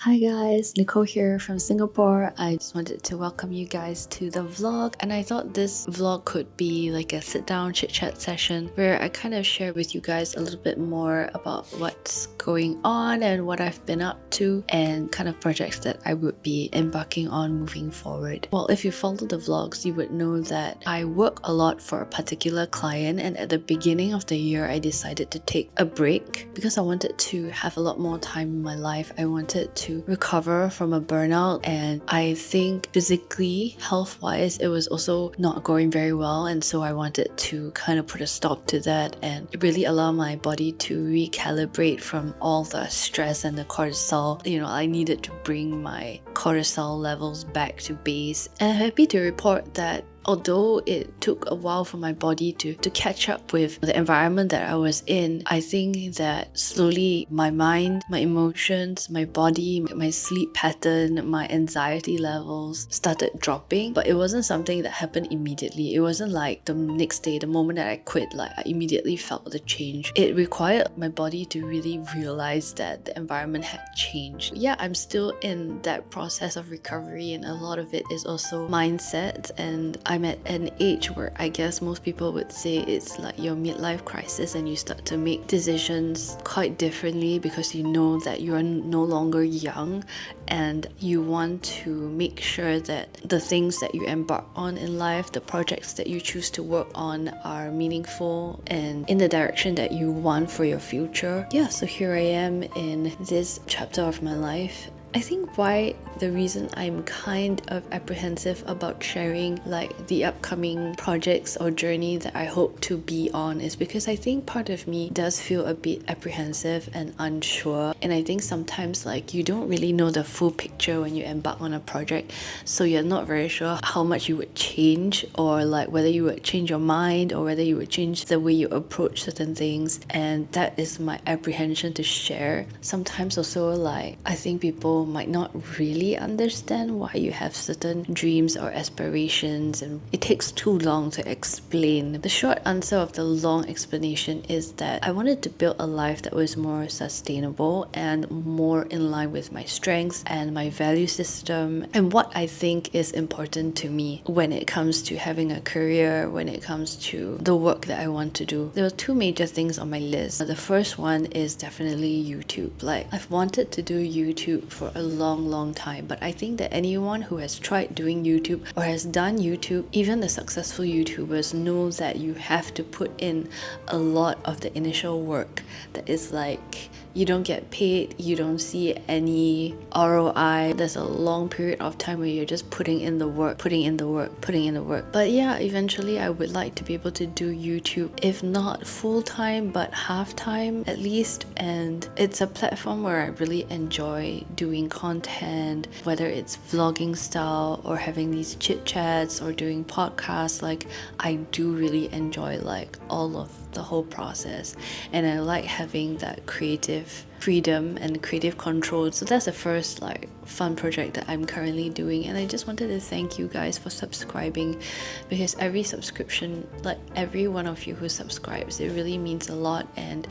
Hi guys, Nicole here from Singapore. I just wanted to welcome you guys to the vlog, and I thought this vlog could be like a sit down chit chat session where I kind of share with you guys a little bit more about what's going on and what I've been up to and kind of projects that I would be embarking on moving forward. Well, if you follow the vlogs, you would know that I work a lot for a particular client, and at the beginning of the year I decided to take a break because I wanted to have a lot more time in my life. I wanted to recover from a burnout, and I think physically, health-wise, it was also not going very well, and so I wanted to kind of put a stop to that and really allow my body to recalibrate from all the stress and the cortisol. I needed to bring my cortisol levels back to base, and I'm happy to report that although it took a while for my body to catch up with the environment that I was in, I think that slowly my mind, my emotions, my body, my sleep pattern, my anxiety levels started dropping. But it wasn't something that happened immediately. It wasn't like the next day, the moment that I quit, like I immediately felt the change. It required my body to really realize that the environment had changed. Yeah, I'm still in that process of recovery, and a lot of it is also mindset, and I'm at an age where I guess most people would say it's like your midlife crisis, and you start to make decisions quite differently because you know that you are no longer young, and you want to make sure that the things that you embark on in life, the projects that you choose to work on, are meaningful and in the direction that you want for your future. Yeah, so here I am in this chapter of my life. I think the reason I'm kind of apprehensive about sharing like the upcoming projects or journey that I hope to be on is because I think part of me does feel a bit apprehensive and unsure, and I think sometimes like you don't really know the full picture when you embark on a project, so you're not very sure how much you would change, or like whether you would change your mind or whether you would change the way you approach certain things, and that is my apprehension to share. Sometimes also like I think people might not really understand why you have certain dreams or aspirations, and it takes too long to explain. The short answer of the long explanation is that I wanted to build a life that was more sustainable and more in line with my strengths and my value system and what I think is important to me when it comes to having a career, when it comes to the work that I want to do. There were two major things on my list. The first one is definitely YouTube. Like I've wanted to do YouTube for a long time, but I think that anyone who has tried doing YouTube or has done YouTube, even the successful YouTubers, know that you have to put in a lot of the initial work that is like you don't get paid, you don't see any ROI. There's a long period of time where you're just putting in the work. But yeah, eventually I would like to be able to do YouTube, if not full-time, but half-time at least. And it's a platform where I really enjoy doing content, whether it's vlogging style or having these chit chats or doing podcasts. Like I do really enjoy like all of the whole process, and I like having that creative freedom and creative control. So that's the first like fun project that I'm currently doing, and I just wanted to thank you guys for subscribing, because every subscription, like every one of you who subscribes, it really means a lot, and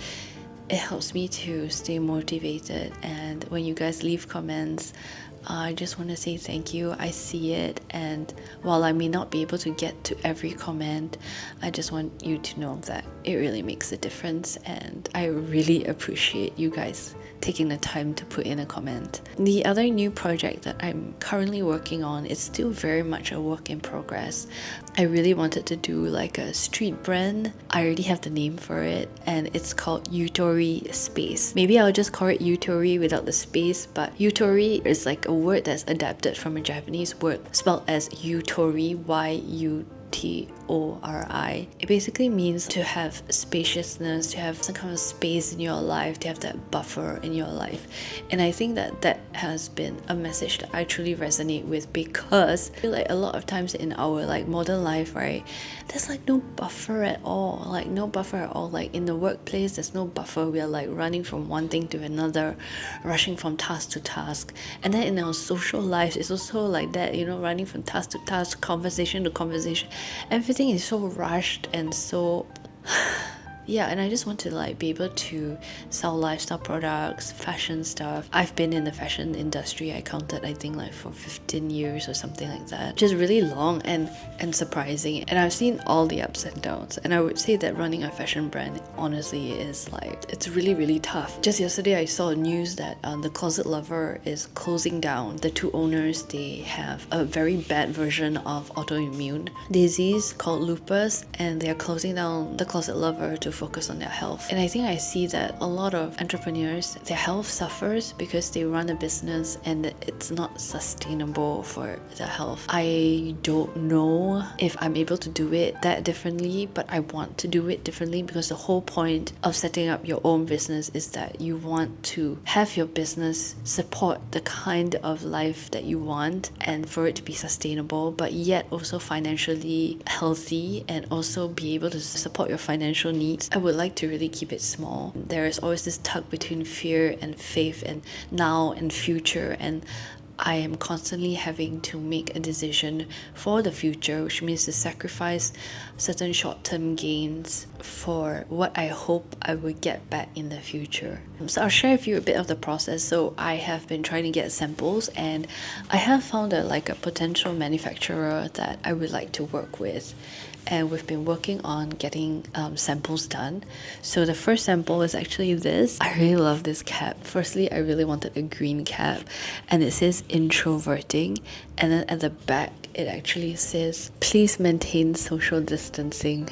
it helps me to stay motivated. And when you guys leave comments, I just want to say thank you. I see it, and while I may not be able to get to every comment, I just want you to know that it really makes a difference, and I really appreciate you guys taking the time to put in a comment. The other new project that I'm currently working on is still very much a work in progress. I really wanted to do like a street brand. I already have the name for it, and it's called Yutori Space. Maybe I'll just call it Yutori without the space, but Yutori is like a word that's adapted from a Japanese word spelled as Yutori, Y-U-T-O-R-I. It basically means to have spaciousness, to have some kind of space in your life, to have that buffer in your life. And I think that that has been a message that I truly resonate with, because I feel like a lot of times in our like modern life, right, there's like no buffer at all. Like no buffer at all. Like in the workplace, there's no buffer. We are like running from one thing to another, rushing from task to task. And then in our social lives, it's also like that, running from task to task, conversation to conversation. Everything is so rushed and so Yeah, and I just want to like be able to sell lifestyle products, fashion stuff. I've been in the fashion industry. I counted, I think, like for 15 years or something like that, which is really long and surprising. And I've seen all the ups and downs. And I would say that running a fashion brand honestly is like, it's really tough. Just yesterday I saw news that the Closet Lover is closing down. The two owners, they have a very bad version of autoimmune disease called lupus, and they are closing down the Closet Lover to focus on their health. And I think I see that a lot of entrepreneurs, their health suffers because they run a business and it's not sustainable for their health. I don't know if I'm able to do it that differently, but I want to do it differently because the whole point of setting up your own business is that you want to have your business support the kind of life that you want and for it to be sustainable, but yet also financially healthy and also be able to support your financial needs. I would like to really keep it small. There is always this tug between fear and faith and now and future, and I am constantly having to make a decision for the future, which means to sacrifice certain short-term gains for what I hope I will get back in the future. So I'll share with you a bit of the process. So I have been trying to get samples, and I have found a potential manufacturer that I would like to work with. And we've been working on getting samples done. So the first sample is actually this. I really love this cap. Firstly, I really wanted a green cap, and it says introverting, and then at the back it actually says please maintain social distancing.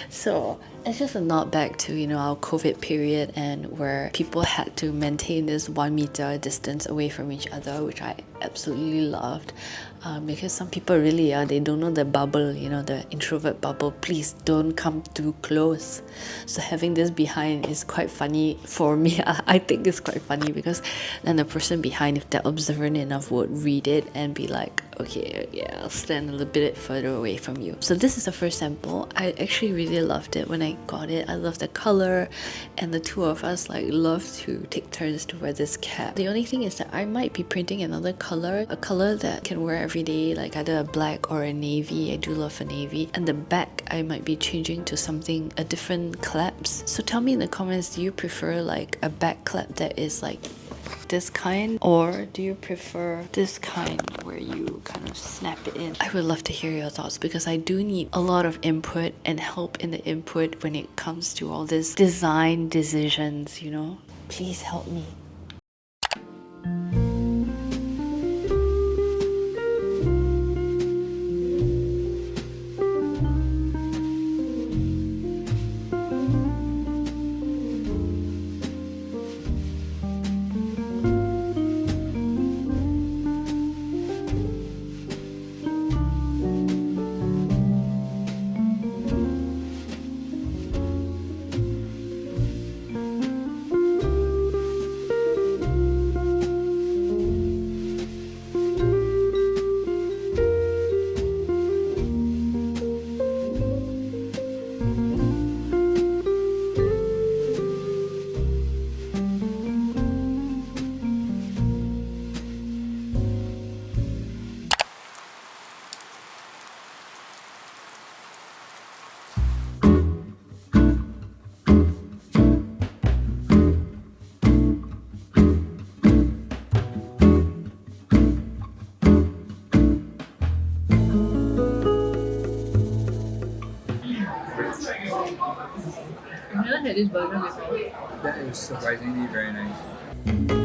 So it's just a nod back to, you know, our COVID period, and where people had to maintain this 1 meter distance away from each other, which I absolutely loved. Because some people really are, they don't know the bubble, you know, the introvert bubble. Please don't come too close. So having this behind is quite funny for me. I think it's quite funny because then the person behind, if they're observant enough, would read it and be like, okay, yeah, I'll stand a little bit further away from you. So this is the first sample. I actually really loved it when I got it. I love the color, and the two of us like love to take turns to wear this cap. The only thing is that I might be printing another color, a color that can wear every day, like either a black or a navy. I do love a navy. And the back, I might be changing to something, a different claps. So tell me in the comments, do you prefer like a back clap that is like this kind, or do you prefer this kind where you kind of snap it in? I would love to hear your thoughts because I do need a lot of input and help in the input when it comes to all this design decisions, you know? Please help me. I've never had this burger before. That is surprisingly very nice.